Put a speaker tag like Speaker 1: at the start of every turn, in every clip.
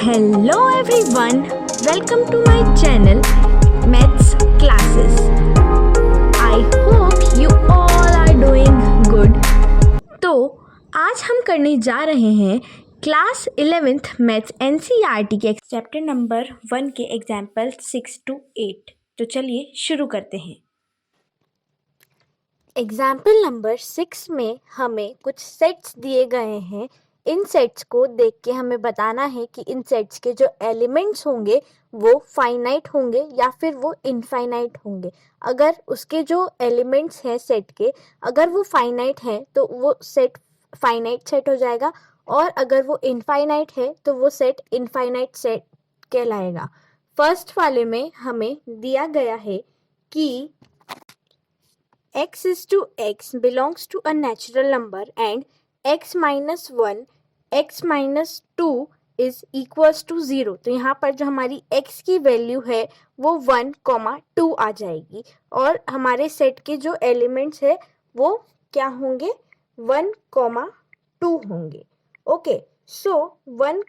Speaker 1: Hello everyone, welcome to my channel Maths Classes. I hope you all are doing good. तो आज हम करने जा रहे हैं क्लास 11th मैथ्स NCERT के चैप्टर नंबर 1 के एग्जाम्पल 6 to 8। तो चलिए शुरू करते हैं।
Speaker 2: एग्जाम्पल नंबर 6 में हमें कुछ सेट्स दिए गए हैं। इन सेट्स को देख के हमें बताना है कि इन सेट्स के जो एलिमेंट्स होंगे वो फाइनाइट होंगे या फिर वो इनफाइनाइट होंगे। अगर उसके जो एलिमेंट्स हैं सेट के, अगर वो फाइनाइट हैं तो वो सेट फाइनाइट सेट हो जाएगा, और अगर वो इनफाइनाइट है तो वो सेट इनफाइनाइट सेट कहलाएगा। फर्स्ट वाले में हमें दिया गया है कि x is to x belongs to a natural number and x minus 1 x minus 2 is equals to 0। तो यहाँ पर जो हमारी x की वैल्यू है वो 1, 2 आ जाएगी, और हमारे सेट के जो एलिमेंट्स है वो क्या होंगे, 1, 2 होंगे। ओके, सो 1,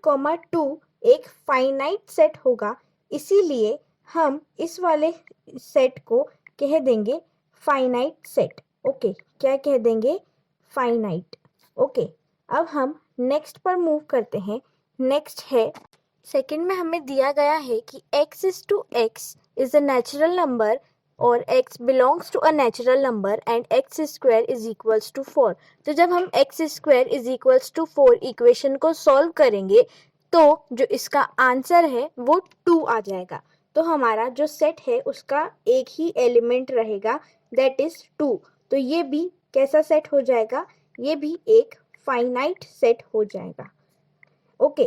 Speaker 2: 2 एक फाइनाइट सेट होगा, इसीलिए हम इस वाले सेट को कह देंगे फाइनाइट सेट। ओके, क्या कह देंगे, फाइनाइट। ओके, अब हम नेक्स्ट पर मूव करते हैं। नेक्स्ट है सेकंड में हमें दिया गया है कि x is to x is a natural number और x belongs to a natural number and x square is equals to 4। तो जब हम x square is equals to 4 equation को सॉल्व करेंगे तो जो इसका आंसर है वो 2 आ जाएगा। तो हमारा जो सेट है उसका एक ही एलिमेंट रहेगा, दैट इज 2। तो ये भी कैसा सेट हो जाएगा, ये भी एक फाइनाइट सेट हो जाएगा। ओके,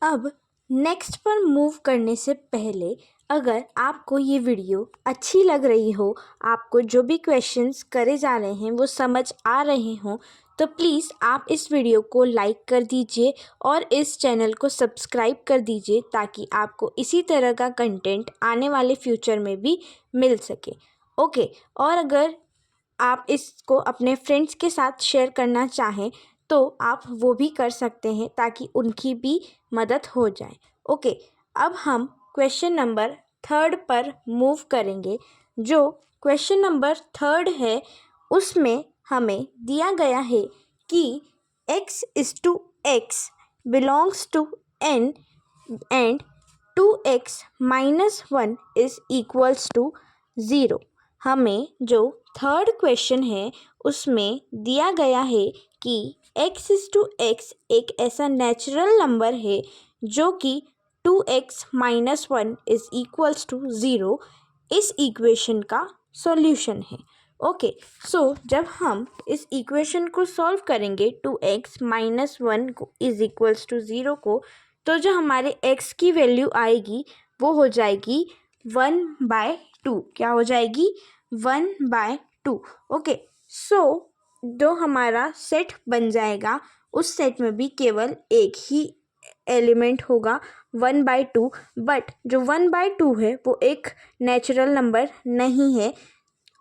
Speaker 1: अब नेक्स्ट पर मूव करने से पहले अगर आपको ये वीडियो अच्छी लग रही हो, आपको जो भी क्वेश्चंस करे जा रहे हैं वो समझ आ रहे हों, तो प्लीज़ आप इस वीडियो को लाइक कर दीजिए और इस चैनल को सब्सक्राइब कर दीजिए ताकि आपको इसी तरह का कंटेंट आने वाले फ्यूचर में भी मिल सके। ओके, और अगर आप इसको अपने फ्रेंड्स के साथ शेयर करना चाहें तो आप वो भी कर सकते हैं ताकि उनकी भी मदद हो जाए। ओके, अब हम क्वेश्चन नंबर 3 पर मूव करेंगे। जो क्वेश्चन नंबर 3 है उसमें हमें दिया गया है कि x is to x belongs to n and 2x minus 1 is equals to 0। हमें जो थर्ड क्वेश्चन है उसमें दिया गया है कि x is to x एक ऐसा नेचुरल नंबर है जो कि 2x minus 1 is equals to 0 इस इक्वेशन का सॉल्यूशन है। ओके, सो जब हम इस इक्वेशन को सॉल्व करेंगे 2x minus 1 is equals to 0 को, तो जो हमारे x की वैल्यू आएगी वो हो जाएगी 1/2। क्या हो जाएगी, 1/2। ओके, सो जो हमारा सेट बन जाएगा उस सेट में भी केवल एक ही एलिमेंट होगा 1/2, बट जो 1/2 है वो एक नेचुरल नंबर नहीं है,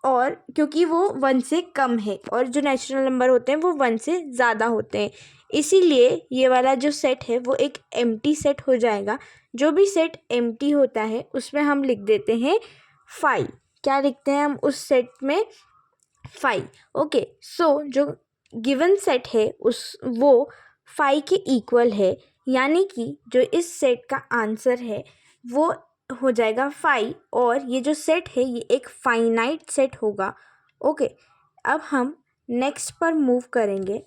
Speaker 1: और क्योंकि वो 1 से कम है और जो नेचुरल नंबर होते हैं वो 1 से ज़्यादा होते हैं, इसीलिए ये वाला जो सेट है वो एक एम्प्टी सेट हो जाएगा। जो भी सेट एम्प्टी होता है उसमें हम लिख देते हैं 5। क्या लिखते हैं हम उस सेट में, 5। ओके, सो जो गिवन सेट है वो 5 के इक्वल है, यानी कि जो इस सेट का आंसर है वो हो जाएगा 5, और ये जो सेट है ये एक फाइनाइट सेट होगा। ओके, अब हम नेक्स्ट पर मूव करेंगे।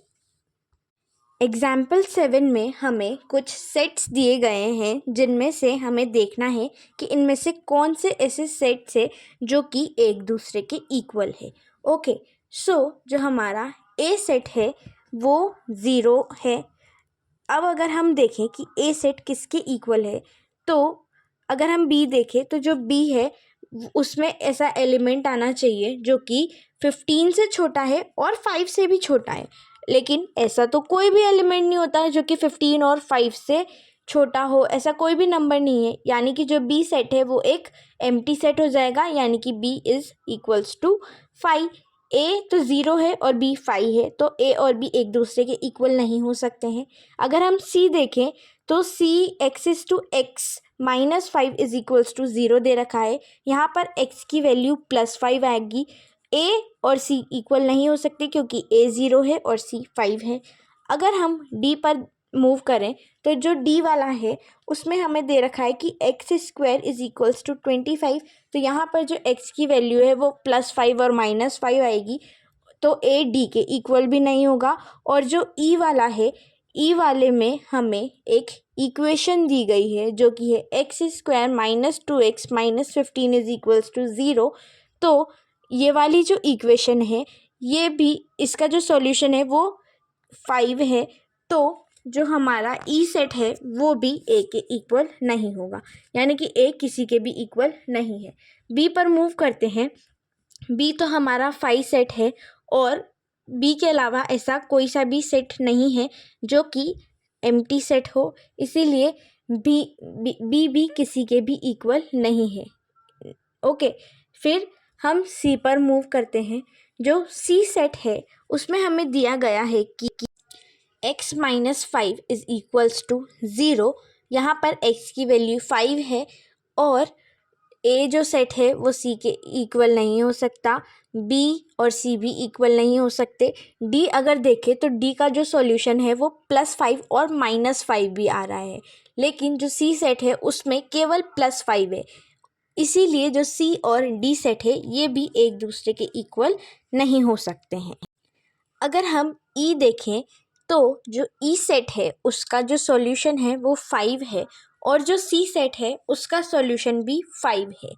Speaker 1: एग्जाम्पल 7 में हमें कुछ सेट्स दिए गए हैं जिनमें से हमें देखना है कि इनमें से कौन से ऐसे सेट्स है जो कि एक दूसरे के इक्वल है। ओके, सो जो हमारा ए सेट है वो 0 है। अब अगर हम देखें कि ए सेट किसके इक्वल है, तो अगर हम बी देखें तो जो बी है उसमें ऐसा एलिमेंट आना चाहिए जो कि 15 से छोटा है और 5 से भी छोटा है, लेकिन ऐसा तो कोई भी एलिमेंट नहीं होता है जो कि 15 और 5 से छोटा हो, ऐसा कोई भी नंबर नहीं है, यानी कि जो बी सेट है वो एक एम्प्टी सेट हो जाएगा, यानी कि बी इज़ इक्वल्स टू 5। ए तो 0 है और बी 5 है, तो ए और बी एक दूसरे के इक्वल नहीं हो सकते हैं। अगर हम सी देखें तो C axis to x -5 is equals to 0 दे रखा है। यहाँ पर x की वैल्यू +5 आएगी। a और c इक्वल नहीं हो सकते क्योंकि a 0 है और c 5 है। अगर हम d पर मूव करें तो जो d वाला है उसमें हमें दे रखा है कि x² इज इक्वल्स टू 25। तो यहाँ पर जो x की वैल्यू है वो +5 और -5 आएगी, तो a d के इक्वल भी नहीं होगा। और जो e वाला है, e वाले में हमें एक इक्वेशन दी गई है जो कि है x² - 2x - 15 is equals to 0। तो ये वाली जो इक्वेशन है, ये भी, इसका जो सॉल्यूशन है वो 5 है। तो जो हमारा ई सेट है वो भी ए के इक्वल नहीं होगा, यानी कि ए किसी के भी इक्वल नहीं है। बी पर मूव करते हैं। बी तो हमारा 5 सेट है और बी के अलावा ऐसा कोई सा भी सेट नहीं है जो कि एम्प्टी सेट हो, इसीलिए बी भी किसी के भी इक्वल नहीं है। ओके, फिर हम सी पर मूव करते हैं। जो सी सेट है उसमें हमें दिया गया है कि x - 5 इज इक्वल्स टू 0। यहाँ पर x की वैल्यू 5 है और a जो सेट है वो c के इक्वल नहीं हो सकता, b और c भी इक्वल नहीं हो सकते। d अगर देखें तो d का जो सॉल्यूशन है वो +5 और -5 भी आ रहा है, लेकिन जो c सेट है उसमें केवल +5 है, इसीलिए जो c और d सेट है ये भी एक दूसरे के इक्वल नहीं हो सकते हैं। अगर हम e देखें तो जो e सेट है उसका जो सॉल्यूशन है वो 5 है और जो c सेट है उसका सॉल्यूशन भी 5 है।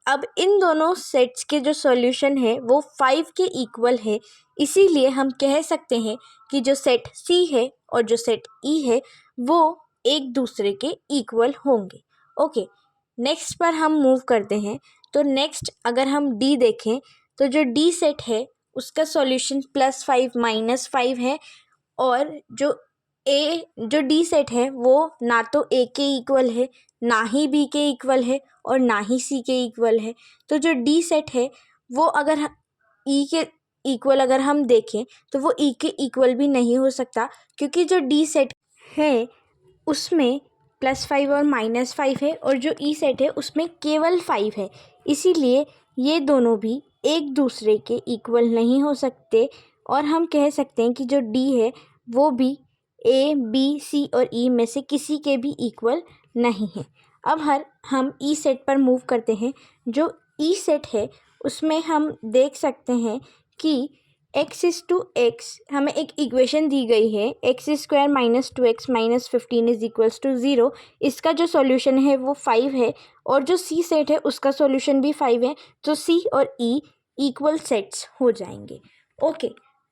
Speaker 1: अब इन दोनों सेट्स के जो सॉल्यूशन है वो 5 के इक्वल है, इसीलिए हम कह सकते हैं कि जो सेट c है और जो सेट e है वो एक दूसरे के इक्वल होंगे। ओके, नेक्स्ट पर हम मूव करते हैं। तो नेक्स्ट अगर हम d देखें तो जो d सेट है उसका सॉल्यूशन +5 -5 है और जो d सेट है वो ना तो a के इक्वल है, ना ही b के इक्वल है और ना ही c के इक्वल है। तो जो d सेट है वो अगर e के इक्वल अगर हम देखें तो वो e के इक्वल भी नहीं हो सकता, क्योंकि जो d सेट है उसमें +5 और -5 है और जो e सेट है उसमें केवल 5 है, इसीलिए ये दोनों भी एक दूसरे के इक्वल नहीं हो सकते और हम कह सकते हैं कि जो d है वो भी a, b, c और e में से किसी के भी इक्वल नहीं है। अब हम e सेट पर मूव करते हैं। जो e सेट है उसमें हम देख सकते हैं कि x/x हमें एक इक्वेशन दी गई है, x² - 2x - 15 is equals to 0। इसका जो सॉल्यूशन है वो 5 है और जो c सेट है उसका सॉल्यूशन भी 5 है, तो c और e इक्वल सेट्स हो जाएंगे। ओके,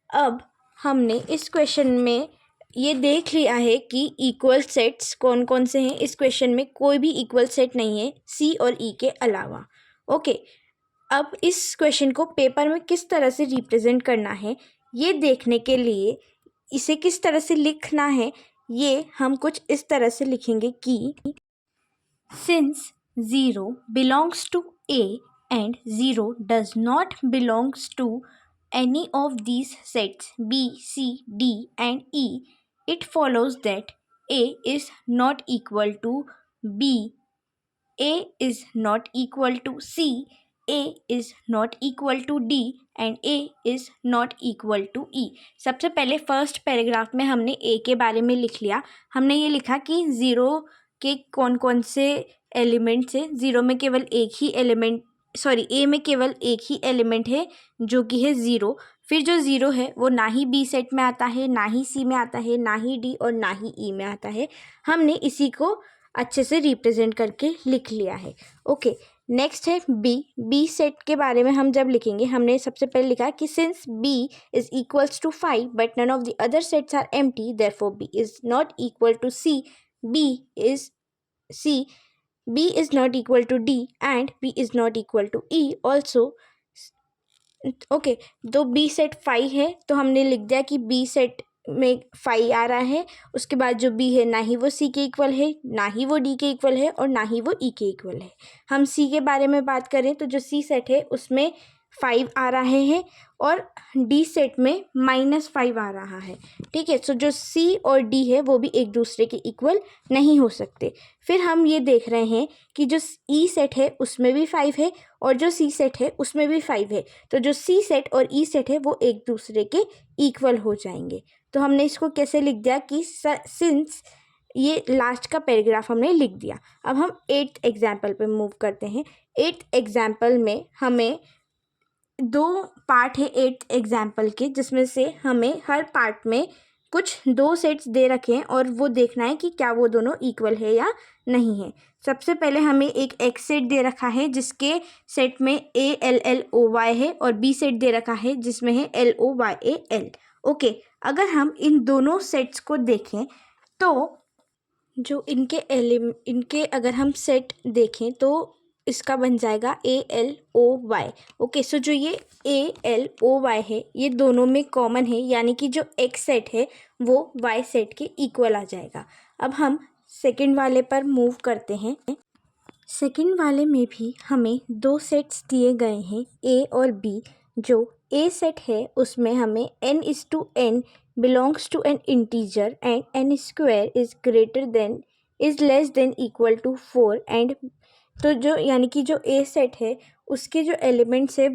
Speaker 1: अब हमने इस क्वेश्चन में ये देख लिया है कि इक्वल सेट्स कौन कौन से हैं। इस क्वेश्चन में कोई भी इक्वल सेट नहीं है c और e के अलावा। ओके, अब इस क्वेश्चन को पेपर में किस तरह से रिप्रेजेंट करना है ये देखने के लिए इसे किस तरह से लिखना है, ये हम कुछ इस तरह से लिखेंगे कि since 0 belongs to a and 0 does not belongs to any of these sets b, c, d and e, it follows that a is not equal to b, a is not equal to c, a is not equal to d and a is not equal to e। सबसे पहले first paragraph में हमने a के बारे में लिख लिया। हमने ये लिखा कि 0 के कौन कौन से एलिमेंट्स हैं। 0 में केवल एक ही एलिमेंट, सॉरी a में केवल एक ही एलिमेंट है जो कि है 0। फिर जो 0 है वो ना ही b सेट में आता है, ना ही c में आता है, ना ही d और ना ही e में आता है। हमने इसी को अच्छे से रिप्रेजेंट करके लिख लिया है। ओके, नेक्स्ट है बी सेट के बारे में हम जब लिखेंगे, हमने सबसे पहले लिखा कि since b is equals to 5 but none of the other sets are empty therefore b is not equal to c, b is not equal to d and b is not equal to e also। Okay, तो b set 5 है तो हमने लिख दिया कि b set में 5 आ रहा है। उसके बाद जो b है ना ही वो c के इक्वल है, ना ही वो d के इक्वल है और ना ही वो e के इक्वल है। हम c के बारे में बात करें तो जो c सेट है उसमें 5 आ रहे हैं और डी सेट में -5 आ रहा है। ठीक है, सो जो सी और डी है वो भी एक दूसरे के इक्वल नहीं हो सकते। फिर हम ये देख रहे हैं कि जो ई सेट है उसमें भी 5 है और जो सी सेट है उसमें भी 5 है, तो जो सी सेट और ई सेट है वो एक दूसरे के इक्वल हो जाएंगे। तो हमने इसको कैसे लिख दिया कि सिंस ये लास्ट का पैराग्राफ हमने लिख दिया। अब हम 8th एग्जाम्पल पे मूव करते हैं। 8th एग्जाम्पल में हमें 2 पार्ट है 8th एग्जाम्पल के, जिसमें से हमें हर पार्ट में कुछ 2 सेट्स दे रखे हैं और वो देखना है कि क्या वो दोनों इक्वल है या नहीं है। सबसे पहले हमें एक एक्स सेट दे रखा है जिसके सेट में ALLOY है और बी सेट दे रखा है जिसमें है LOYAL। ओके, अगर हम इन दोनों सेट्स को देखें तो जो इनके अगर हम सेट देखें तो इसका बन जाएगा ALOY। ओके, सो जो ये ALOY है ये दोनों में कॉमन है, यानी कि जो X सेट है वो Y सेट के इक्वल आ जाएगा। अब हम सेकंड वाले पर मूव करते हैं। सेकंड वाले में भी हमें 2 सेट्स दिए गए हैं A और B। जो A सेट है उसमें हमें n/n belongs to an integer and n² is less than equal to 4 and तो जो यानी कि जो A सेट है उसके जो एलिमेंट्स है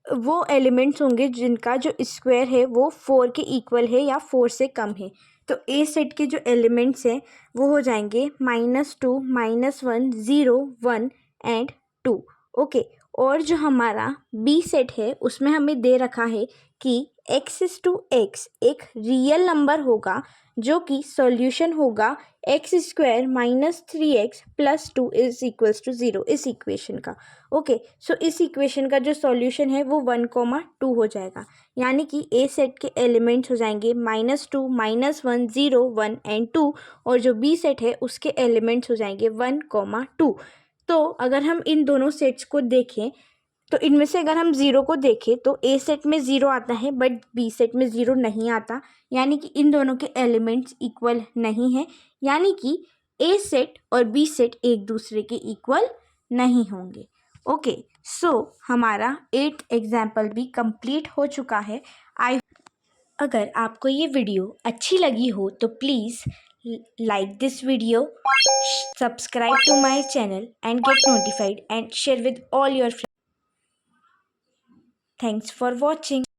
Speaker 1: वो एलिमेंट्स होंगे जिनका जो स्क्वायर है वो 4 के इक्वल है या 4 से कम है। तो A सेट के जो एलिमेंट्स हैं वो हो जाएंगे -2, -1, 0, 1 एंड 2। ओके, और जो हमारा B सेट है उसमें हमें दे रखा है कि x/x एक रियल नंबर होगा जो कि सॉल्यूशन होगा x² - 3x + 2 = 0 इस इक्वेशन का। ओके, सो इस इक्वेशन का जो सॉल्यूशन है वो 1, 2 हो जाएगा, यानी कि A सेट के एलिमेंट्स हो जाएंगे -2, -1, 0, 1 एंड 2 और जो B सेट है उसके एलिमेंट्स हो जाएंगे 1, 2। तो अगर हम इन दोनों सेट्स को देखें तो इनमें से अगर हम 0 को देखें तो A सेट में 0 आता है बट B सेट में 0 नहीं आता, यानी कि इन दोनों के एलिमेंट्स इक्वल नहीं है, यानी कि A सेट और B सेट एक दूसरे के इक्वल नहीं होंगे। ओके, सो हमारा 8th एग्जाम्पल भी कंप्लीट हो चुका है। अगर आपको ये वीडियो अच्छी लगी हो तो please like this video, subscribe to my channel and get notified and share with all your friends. Thanks for watching.